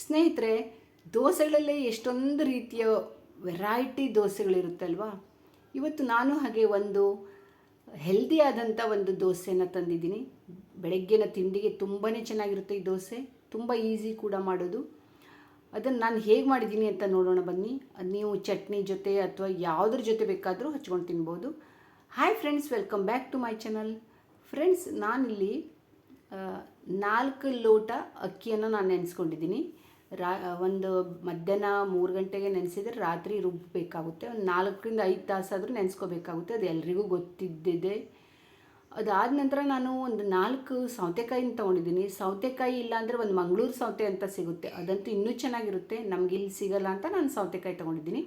ಸ್ನೇಹಿತರೆ, ದೋಸೆಗಳಲ್ಲೇ ಎಷ್ಟೊಂದು ರೀತಿಯ ವೆರೈಟಿ ದೋಸೆಗಳಿರುತ್ತಲ್ವಾ. ಇವತ್ತು ನಾನು ಹಾಗೆ ಒಂದು ಹೆಲ್ದಿ ಆದಂಥ ಒಂದು ದೋಸೆನ ತಂದಿದ್ದೀನಿ. ಬೆಳಗ್ಗಿನ ತಿಂಡಿಗೆ ತುಂಬಾ ಚೆನ್ನಾಗಿರುತ್ತೆ ಈ ದೋಸೆ. ತುಂಬ ಈಸಿ ಕೂಡ ಮಾಡೋದು. ಅದನ್ನು ನಾನು ಹೇಗೆ ಮಾಡಿದ್ದೀನಿ ಅಂತ ನೋಡೋಣ ಬನ್ನಿ. ನೀವು ಚಟ್ನಿ ಜೊತೆ ಅಥವಾ ಯಾವುದ್ರ ಜೊತೆ ಬೇಕಾದರೂ ಹಚ್ಕೊಂಡು ತಿನ್ಬೋದು. Hi friends, welcome back to my channel. Friends, ನಾನಿಲ್ಲಿ 4 ಲೋಟ ಅಕ್ಕಿಯನ್ನು ನಾನು ನೆನೆಸ್ಕೊಂಡಿದ್ದೀನಿ. ಒಂದು ಮಧ್ಯಾಹ್ನ 3 ಗಂಟೆಗೆ ನೆನೆಸಿದರೆ ರಾತ್ರಿ ರುಬ್ಬಬೇಕಾಗುತ್ತೆ. ಒಂದು 4ರಿಂದ 5 ತಾಸಾದರೂ ನೆನೆಸ್ಕೋಬೇಕಾಗುತ್ತೆ. ಅದು ಎಲ್ರಿಗೂ ಗೊತ್ತಿದ್ದಿದೆ. ಅದಾದ ನಂತರ ನಾನು ಒಂದು 4 ಸೌತೆಕಾಯಿನ ತೊಗೊಂಡಿದ್ದೀನಿ. ಸೌತೆಕಾಯಿ ಇಲ್ಲಾಂದರೆ ಒಂದು ಮಂಗಳೂರು ಸೌತೆ ಅಂತ ಸಿಗುತ್ತೆ, ಅದಂತೂ ಇನ್ನೂ ಚೆನ್ನಾಗಿರುತ್ತೆ. ನಮಗಿಲ್ಲಿ ಸಿಗಲ್ಲ ಅಂತ ನಾನು ಸೌತೆಕಾಯಿ ತೊಗೊಂಡಿದ್ದೀನಿ.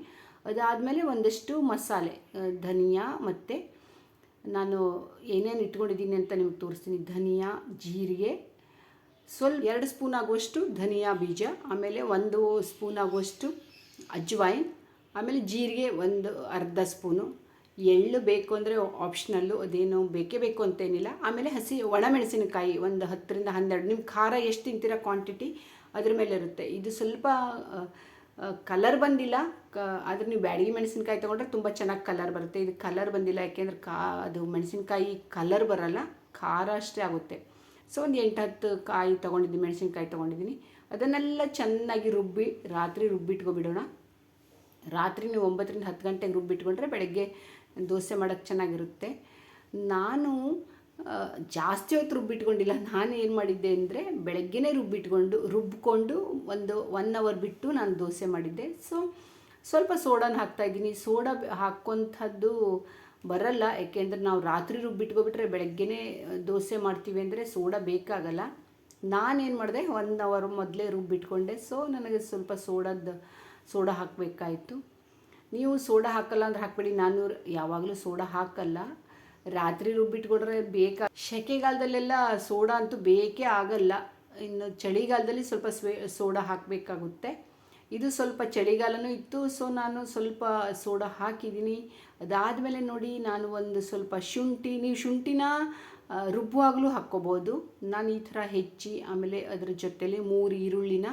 ಅದಾದಮೇಲೆ ಒಂದಷ್ಟು ಮಸಾಲೆ, ಧನಿಯಾ ಮತ್ತು ನಾನು ಏನೇನು ಇಟ್ಕೊಂಡಿದ್ದೀನಿ ಅಂತ ನಿಮ್ಗೆ ತೋರಿಸ್ತೀನಿ. ಧನಿಯಾ, ಜೀರಿಗೆ, ಸ್ವಲ್ಪ 2 ಸ್ಪೂನ್ ಆಗುವಷ್ಟು ಧನಿಯಾ ಬೀಜ, ಆಮೇಲೆ 1 ಸ್ಪೂನ್ ಆಗುವಷ್ಟು ಅಜ್ವೈನ್, ಆಮೇಲೆ ಜೀರಿಗೆ ಒಂದು ಅರ್ಧ ಸ್ಪೂನು, ಎಳ್ಳು ಬೇಕು ಅಂದರೆ ಆಪ್ಷನಲ್ಲು, ಅದೇನು ಬೇಕೇ ಬೇಕು ಅಂತೇನಿಲ್ಲ. ಆಮೇಲೆ ಹಸಿ ಒಣಮೆಣಸಿನಕಾಯಿ ಒಂದು 10ರಿಂದ 12. ನಿಮ್ಮ ಖಾರ ಎಷ್ಟು ತಿಂತೀರ ಕ್ವಾಂಟಿಟಿ ಅದ್ರ ಮೇಲೆ ಇರುತ್ತೆ. ಇದು ಸ್ವಲ್ಪ ಕಲರ್ ಬಂದಿಲ್ಲ, ಆದರೆ ನೀವು ಬ್ಯಾಡಗಿ ಮೆಣಸಿನ್ಕಾಯಿ ತೊಗೊಂಡ್ರೆ ತುಂಬ ಚೆನ್ನಾಗಿ ಕಲರ್ ಬರುತ್ತೆ. ಇದು ಕಲರ್ ಬಂದಿಲ್ಲ, ಯಾಕೆಂದರೆ ಅದು ಮೆಣಸಿನ್ಕಾಯಿ ಕಲರ್ ಬರಲ್ಲ, ಖಾರ ಅಷ್ಟೇ ಆಗುತ್ತೆ. ಸೊ ಒಂದು 8-10 ಕಾಯಿ ತೊಗೊಂಡಿದ್ದೀನಿ, ಮೆಣಸಿನ್ಕಾಯಿ ತೊಗೊಂಡಿದ್ದೀನಿ. ಅದನ್ನೆಲ್ಲ ಚೆನ್ನಾಗಿ ರುಬ್ಬಿ ರಾತ್ರಿ ರುಬ್ಬಿಟ್ಕೊಬಿಡೋಣ. ರಾತ್ರಿ ನೀವು 9ರಿಂದ 10 ಗಂಟೆಗೆ ರುಬ್ಬಿಟ್ಕೊಂಡ್ರೆ ಬೆಳಗ್ಗೆ ದೋಸೆ ಮಾಡೋಕ್ಕೆ ಚೆನ್ನಾಗಿರುತ್ತೆ. ನಾನು ಜಾಸ್ತಿ ಹೊತ್ತು ರುಬ್ಬಿಟ್ಕೊಂಡಿಲ್ಲ. ನಾನು ಏನು ಮಾಡಿದ್ದೆ ಅಂದರೆ ಬೆಳಗ್ಗೆನೇ ರುಬ್ಬಿಕೊಂಡು ಒಂದು 1 ಅವರ್ ಬಿಟ್ಟು ನಾನು ದೋಸೆ ಮಾಡಿದ್ದೆ. ಸೊ ಸ್ವಲ್ಪ ಸೋಡಾನ ಹಾಕ್ತಾಯಿದ್ದೀನಿ. ಸೋಡಾ ಹಾಕೋಂಥದ್ದು ಬರಲ್ಲ, ಯಾಕೆಂದರೆ ನಾವು ರಾತ್ರಿ ರುಬ್ಬಿಟ್ಕೊಬಿಟ್ರೆ ಬೆಳಗ್ಗೆನೇ ದೋಸೆ ಮಾಡ್ತೀವಿ ಅಂದರೆ ಸೋಡಾ ಬೇಕಾಗಲ್ಲ. ನಾನೇನು ಮಾಡಿದೆ, 1 ಅವರ್ ಮೊದಲೇ ರುಬ್ಬಿಟ್ಕೊಂಡೆ. ಸೊ ನನಗೆ ಸ್ವಲ್ಪ ಸೋಡಾ ಹಾಕಬೇಕಾಯಿತು. ನೀವು ಸೋಡಾ ಹಾಕಲ್ಲ ಅಂದ್ರೆ ಹಾಕಬೇಡಿ. ನಾನು ಯಾವಾಗಲೂ ಸೋಡಾ ಹಾಕಲ್ಲ. ರಾತ್ರಿ ರುಬ್ಬಿಟ್ಕೊಂಡ್ರೆ ಸೆಕೆಗಾಲದಲ್ಲೆಲ್ಲ ಸೋಡಾ ಅಂತೂ ಬೇಕೇ ಆಗಲ್ಲ. ಇನ್ನು ಚಳಿಗಾಲದಲ್ಲಿ ಸ್ವಲ್ಪ ಸೋಡಾ ಹಾಕಬೇಕಾಗುತ್ತೆ. ಇದು ಸ್ವಲ್ಪ ಚಳಿಗಾಲನೂ ಇತ್ತು, ಸೊ ನಾನು ಸ್ವಲ್ಪ ಸೋಡಾ ಹಾಕಿದ್ದೀನಿ. ಅದಾದಮೇಲೆ ನೋಡಿ, ನಾನು ಒಂದು ಸ್ವಲ್ಪ ಶುಂಠಿ, ನೀವು ಶುಂಠಿನ ರುಬ್ಬುವಾಗಲೂ ಹಾಕ್ಕೋಬೋದು. ನಾನು ಈ ಥರ ಹೆಚ್ಚಿ, ಆಮೇಲೆ ಅದರ ಜೊತೆಲಿ 3 ಈರುಳ್ಳಿನ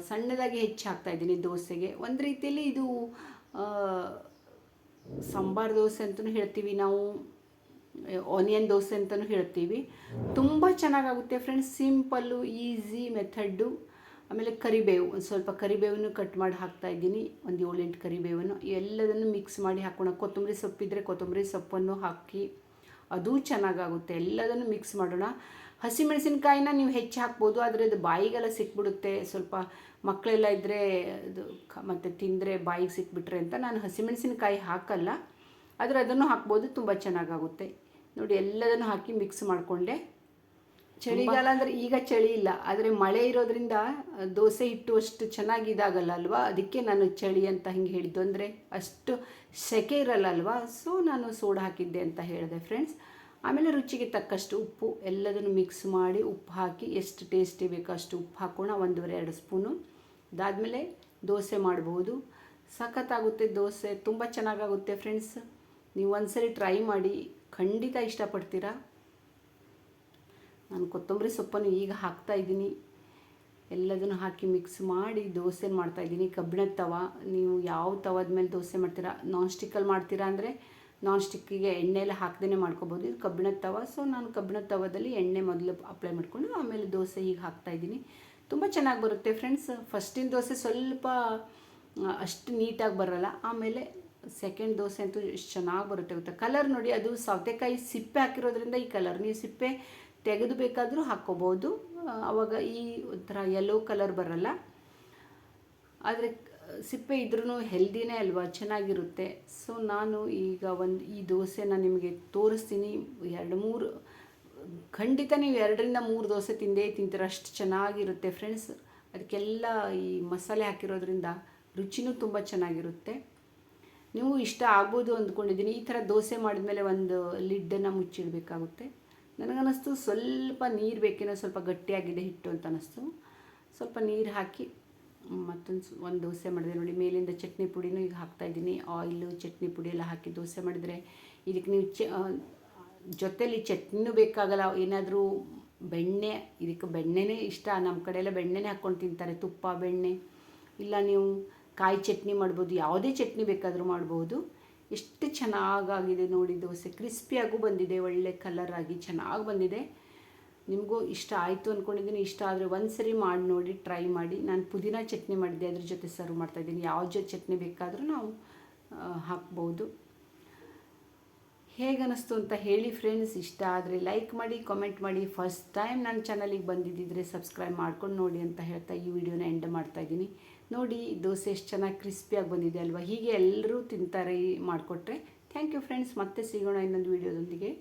ಸಣ್ಣದಾಗಿ ಹೆಚ್ಚಿ ಹಾಕ್ತಾಯಿದ್ದೀನಿ ದೋಸೆಗೆ. ಒಂದು ರೀತಿಯಲ್ಲಿ ಇದು ಸಾಂಬಾರು ದೋಸೆ ಅಂತಲೂ ಹೇಳ್ತೀವಿ ನಾವು, ಆನಿಯನ್ ದೋಸೆ ಅಂತಲೂ ಹೇಳ್ತೀವಿ. ತುಂಬ ಚೆನ್ನಾಗಾಗುತ್ತೆ ಫ್ರೆಂಡ್ಸ್. Simple, easy method. ಆಮೇಲೆ ಕರಿಬೇವು, ಒಂದು ಸ್ವಲ್ಪ ಕರಿಬೇವನ್ನು ಕಟ್ ಮಾಡಿ ಹಾಕ್ತಾಯಿದ್ದೀನಿ, ಒಂದು 7-8 ಕರಿಬೇವನ್ನು. ಎಲ್ಲದನ್ನು ಮಿಕ್ಸ್ ಮಾಡಿ ಹಾಕೋಣ. ಕೊತ್ತಂಬರಿ ಸೊಪ್ಪಿದ್ದರೆ ಕೊತ್ತಂಬರಿ ಸೊಪ್ಪನ್ನು ಹಾಕಿ, ಅದೂ ಚೆನ್ನಾಗಾಗುತ್ತೆ. ಎಲ್ಲದನ್ನು ಮಿಕ್ಸ್ ಮಾಡೋಣ. ಹಸಿಮೆಣಸಿನ್ಕಾಯಿನ ನೀವು ಹೆಚ್ಚು ಹಾಕ್ಬೋದು, ಆದರೆ ಅದು ಬಾಯಿಗೆಲ್ಲ ಸಿಕ್ಬಿಡುತ್ತೆ. ಸ್ವಲ್ಪ ಮಕ್ಕಳೆಲ್ಲ ಇದ್ದರೆ ಅದು ಮತ್ತು ತಿಂದರೆ ಬಾಯಿಗೆ ಸಿಕ್ಬಿಟ್ರೆ ಅಂತ ನಾನು ಹಸಿಮೆಣಸಿನ್ಕಾಯಿ ಹಾಕಲ್ಲ, ಆದರೆ ಅದನ್ನು ಹಾಕ್ಬೋದು, ತುಂಬ ಚೆನ್ನಾಗಾಗುತ್ತೆ. ನೋಡಿ, ಎಲ್ಲದನ್ನು ಹಾಕಿ ಮಿಕ್ಸ್ ಮಾಡಿಕೊಂಡೆ. ಚಳಿಗಾಲ ಅಂದರೆ ಈಗ ಚಳಿ ಇಲ್ಲ, ಆದರೆ ಮಳೆ ಇರೋದ್ರಿಂದ ದೋಸೆ ಹಿಟ್ಟು ಅಷ್ಟು ಚೆನ್ನಾಗಿ ಇದಾಗಲ್ಲ ಅಲ್ವಾ, ಅದಕ್ಕೆ ನಾನು ಚಳಿ ಅಂತ ಹಿಂಗೆ ಹೇಳಿದ್ದು. ಅಂದರೆ ಅಷ್ಟು ಸೆಕೆ ಇರಲ್ಲ ಅಲ್ವಾ, ಸೊ ನಾನು ಸೋಡಾ ಹಾಕಿದ್ದೆ ಅಂತ ಹೇಳಿದೆ ಫ್ರೆಂಡ್ಸ್. ಆಮೇಲೆ ರುಚಿಗೆ ತಕ್ಕಷ್ಟು ಉಪ್ಪು, ಎಲ್ಲದನ್ನು ಮಿಕ್ಸ್ ಮಾಡಿ ಉಪ್ಪು ಹಾಕಿ, ಎಷ್ಟು ಟೇಸ್ಟಿ ಬೇಕೋ ಅಷ್ಟು ಉಪ್ಪು ಹಾಕೋಣ, 1-2 ಸ್ಪೂನು. ಅದಾದಮೇಲೆ ದೋಸೆ ಮಾಡ್ಬೋದು. ಸಖತ್ತಾಗುತ್ತೆ ದೋಸೆ, ತುಂಬ ಚೆನ್ನಾಗಾಗುತ್ತೆ ಫ್ರೆಂಡ್ಸ್. ನೀವು ಒಂದ್ಸರಿ ಟ್ರೈ ಮಾಡಿ, ಖಂಡಿತ ಇಷ್ಟಪಡ್ತೀರಾ. ನಾನು ಕೊತ್ತಂಬರಿ ಸೊಪ್ಪನ್ನು ಈಗ ಹಾಕ್ತಾಯಿದ್ದೀನಿ. ಎಲ್ಲದನ್ನು ಹಾಕಿ ಮಿಕ್ಸ್ ಮಾಡಿ ದೋಸೆ ಮಾಡ್ತಾಯಿದ್ದೀನಿ. ಕಬ್ಬಿಣದ ತವ, ನೀವು ಯಾವ ತವದ ಮೇಲೆ ದೋಸೆ ಮಾಡ್ತೀರಾ, ನಾನ್ ಸ್ಟಿಕ್ಕಲ್ಲಿ ಮಾಡ್ತೀರಾ ಅಂದರೆ ನಾನ್ ಸ್ಟಿಕ್ಕಿಗೆ ಎಣ್ಣೆ ಎಲ್ಲ ಹಾಕ್ದೇ ಮಾಡ್ಕೊಬೋದು. ಇದು ಕಬ್ಬಿಣದ ತವ, ಸೊ ನಾನು ಕಬ್ಬಿಣದ ತವದಲ್ಲಿ ಎಣ್ಣೆ ಮೊದಲು ಅಪ್ಲೈ ಮಾಡಿಕೊಂಡು ಆಮೇಲೆ ದೋಸೆ ಈಗ ಹಾಕ್ತಾಯಿದ್ದೀನಿ. ತುಂಬ ಚೆನ್ನಾಗಿ ಬರುತ್ತೆ ಫ್ರೆಂಡ್ಸ್. ಫಸ್ಟಿನ ದೋಸೆ ಸ್ವಲ್ಪ ಅಷ್ಟು ನೀಟಾಗಿ ಬರೋಲ್ಲ, ಆಮೇಲೆ ಸೆಕೆಂಡ್ ದೋಸೆ ಅಂತೂ ಎಷ್ಟು ಚೆನ್ನಾಗಿ ಬರುತ್ತೆ ಗೊತ್ತಾ. ಕಲರ್ ನೋಡಿ, ಅದು ಸೌತೆಕಾಯಿ ಸಿಪ್ಪೆ ಹಾಕಿರೋದ್ರಿಂದ ಈ ಕಲರ್. ನೀವು ಸಿಪ್ಪೆ ತೆಗೆದು ಬೇಕಾದರೂ ಹಾಕ್ಕೋಬೋದು, ಆವಾಗ ಈ ಒಂಥರ ಯೆಲ್ಲೋ ಕಲರ್ ಬರಲ್ಲ. ಆದರೆ ಸಿಪ್ಪೆ ಇದ್ರೂ ಹೆಲ್ದಿನೇ ಅಲ್ವಾ, ಚೆನ್ನಾಗಿರುತ್ತೆ. ಸೊ ನಾನು ಈಗ ಈ ದೋಸೆನ ನಿಮಗೆ ತೋರಿಸ್ತೀನಿ. 2-3 ಖಂಡಿತ ನೀವು 2-3 ದೋಸೆ ತಿಂತೀರ, ಅಷ್ಟು ಚೆನ್ನಾಗಿರುತ್ತೆ ಫ್ರೆಂಡ್ಸ್. ಅದಕ್ಕೆಲ್ಲ ಈ ಮಸಾಲೆ ಹಾಕಿರೋದ್ರಿಂದ ರುಚಿನೂ ತುಂಬ ಚೆನ್ನಾಗಿರುತ್ತೆ. ನೀವು ಇಷ್ಟ ಆಗ್ಬೋದು ಅಂದ್ಕೊಂಡಿದ್ದೀನಿ. ಈ ಥರ ದೋಸೆ ಮಾಡಿದ್ಮೇಲೆ ಒಂದು ಲಿಡ್ಡನ್ನು ಮುಚ್ಚಿಡಬೇಕಾಗುತ್ತೆ. ನನಗನ್ನಿಸ್ತು ಸ್ವಲ್ಪ ನೀರು ಬೇಕೇನೋ, ಸ್ವಲ್ಪ ಗಟ್ಟಿಯಾಗಿದೆ ಹಿಟ್ಟು ಅಂತ ಅನ್ನಿಸ್ತು. ಸ್ವಲ್ಪ ನೀರು ಹಾಕಿ ಒಂದು ದೋಸೆ ಮಾಡಿದೆ. ನೋಡಿ, ಮೇಲಿಂದ ಚಟ್ನಿ ಪುಡಿನೂ ಈಗ ಹಾಕ್ತಾಯಿದ್ದೀನಿ. ಆಯಿಲು, ಚಟ್ನಿ ಪುಡಿ ಎಲ್ಲ ಹಾಕಿ ದೋಸೆ ಮಾಡಿದರೆ ಇದಕ್ಕೆ ನೀವು ಜೊತೆಲಿ ಚಟ್ನಿನೂ ಬೇಕಾಗಲ್ಲ. ಏನಾದರೂ ಬೆಣ್ಣೆ, ಇದಕ್ಕೆ ಬೆಣ್ಣೆನೇ ಇಷ್ಟ. ನಮ್ಮ ಕಡೆ ಎಲ್ಲ ಬೆಣ್ಣೆನೇ ಹಾಕ್ಕೊಂಡು ತಿಂತಾರೆ, ತುಪ್ಪ ಬೆಣ್ಣೆ. ಇಲ್ಲ ನೀವು ಕಾಯಿ ಚಟ್ನಿ ಮಾಡ್ಬೋದು, ಯಾವುದೇ ಚಟ್ನಿ ಬೇಕಾದರೂ ಮಾಡ್ಬೋದು. ಎಷ್ಟು ಚೆನ್ನಾಗಾಗಿದೆ ನೋಡಿ ದೋಸೆ. ಕ್ರಿಸ್ಪಿಯಾಗೂ ಬಂದಿದೆ, ಒಳ್ಳೆ ಕಲರ್ ಆಗಿ ಚೆನ್ನಾಗಿ ಬಂದಿದೆ. ನಿಮಗೂ ಇಷ್ಟ ಆಯಿತು ಅಂದ್ಕೊಂಡಿದ್ದೀನಿ. ಇಷ್ಟ ಆದರೆ ಒಂದು ಸರಿ ಮಾಡಿ ನೋಡಿ, ಟ್ರೈ ಮಾಡಿ. ನಾನು ಪುದೀನ ಚಟ್ನಿ ಮಾಡಿದ್ದೆ, ಅದ್ರ ಜೊತೆ ಸರ್ವ್ ಮಾಡ್ತಾಯಿದ್ದೀನಿ. ಯಾವ ಚಟ್ನಿ ಬೇಕಾದರೂ ನಾವು ಹಾಕ್ಬೋದು. ಹೇಗೆ ಅನ್ನಿಸ್ತು ಅಂತ ಹೇಳಿ ಫ್ರೆಂಡ್ಸ್. ಇಷ್ಟ ಆದರೆ ಲೈಕ್ ಮಾಡಿ, ಕಾಮೆಂಟ್ ಮಾಡಿ. ಫಸ್ಟ್ ಟೈಮ್ ನನ್ನ ಚಾನಲಿಗೆ ಬಂದಿದ್ದಿದ್ರೆ ಸಬ್ಸ್ಕ್ರೈಬ್ ಮಾಡ್ಕೊಂಡು ನೋಡಿ ಅಂತ ಹೇಳ್ತಾ ಈ ವಿಡಿಯೋನ ಎಂಡ್ ಮಾಡ್ತಾಯಿದ್ದೀನಿ. ನೋಡಿ ದೋಸೆ ಎಷ್ಟು ಚೆನ್ನಾಗಿ ಕ್ರಿಸ್ಪಿಯಾಗಿ ಬಂದಿದೆ ಅಲ್ವಾ. ಹೀಗೆ ಎಲ್ಲರೂ ತಿಂತಾರೆ ಮಾಡಿಕೊಟ್ರೆ. Thank you friends. ಮತ್ತೆ ಸಿಗೋಣ ಇನ್ನೊಂದು ವಿಡಿಯೋದೊಂದಿಗೆ.